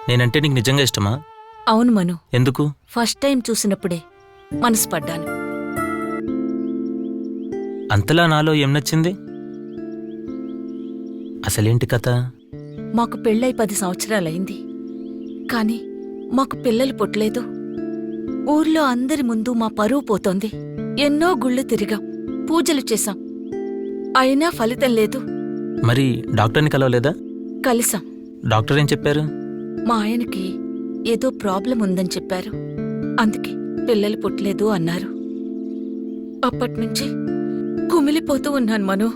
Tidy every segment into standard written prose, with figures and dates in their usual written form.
నేనంటే నీకు నిజంగా ఇష్టమా? అవును మను, ఎందుకు? ఫస్ట్ టైం చూసినప్పుడే మనసు పడ్డాను. అంతలా నాలో ఏం నచ్చింది? అసలేంటి కథ? మాకు పెళ్ళై 10 సంవత్సరాలైంది. కాని మాకు పిల్లలు పుట్టలేదు. ఊర్లో అందరి ముందు మా పరువు పోతోంది. ఎన్నో గుళ్ళు తిరిగాం, పూజలు చేశాం. అయినా ఫలితం లేదు. మరి డాక్టర్ని కలవలేదా? కలిసాం. డాక్టర్ ఏం చెప్పారు? మా ఆయనకి ఏదో ప్రాబ్లం ఉందని చెప్పారు. అందుకే పిల్లలు పుట్టలేదు అన్నారు. అప్పట్నుంచి కుమిలిపోతూ ఉన్నాను మను.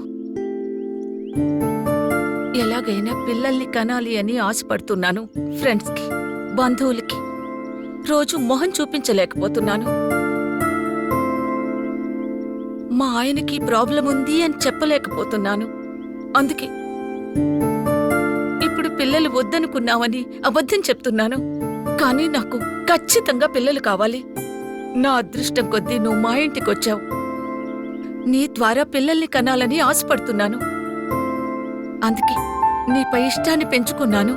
ఎలాగైనా పిల్లల్ని కనాలి అని ఆశపడుతున్నాను. ఫ్రెండ్స్కి, బంధువులకి రోజు మొహం చూపించలేకపోతున్నాను. మా ఆయనకి ప్రాబ్లం ఉంది అని చెప్పలేకపోతున్నాను. అందుకే ఇప్పుడు పిల్లలు వద్దనుకున్నావని అబద్ధం చెప్తున్నాను. కానీ నాకు ఖచ్చితంగా పిల్లలు కావాలి. నా అదృష్టం కొద్దీ నువ్వు మా ఇంటికొచ్చావు. నీ ద్వారా పిల్లల్ని కనాలని ఆశపడుతున్నాను. అందుకే నీపై ఇష్టాన్ని పెంచుకున్నాను.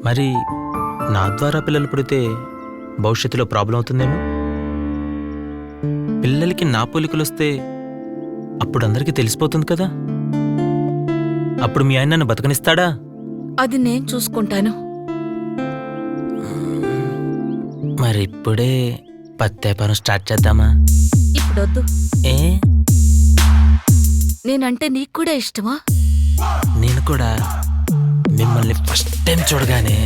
మరి నా ద్వారా పిల్లలు పుడితే భవిష్యత్తులో ప్రాబ్లం అవుతుందేమో. పిల్లలకి నా పోలికలొస్తే అప్పుడు అందరికీ తెలిసిపోతుంది కదా. అప్పుడు మీ ఆయన నన్ను బతకనిస్తాడా? అది నేను చూసుకుంటాను. మరి ఇప్పుడే పత్తేపనం స్టార్ట్ చేద్దామా? ఇప్పుడొద్దు. ఏ? నేనంటే నీకు కూడా ఇష్టమా? నేను కూడా మిమ్మల్ని ఫస్ట్ టైం చూడగానే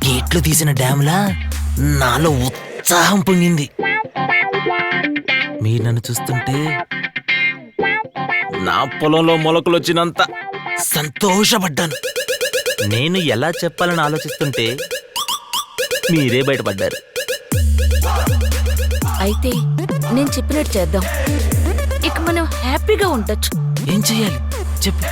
గేట్లు తీసిన డ్యామ్లా నాలో ఉత్సాహం పొంగింది. మీరు నన్ను చూస్తుంటే నా పొలంలో మొలకలు వచ్చినంత సంతోషపడ్డాను. నేను ఎలా చెప్పాలని ఆలోచిస్తుంటే మీరే బయటపడ్డారు. అయితే నేను చెప్పినట్టు చేద్దాం. ఇక మనం హ్యాపీగా ఉండొచ్చు. ఏం చెయ్యాలి చెప్పు.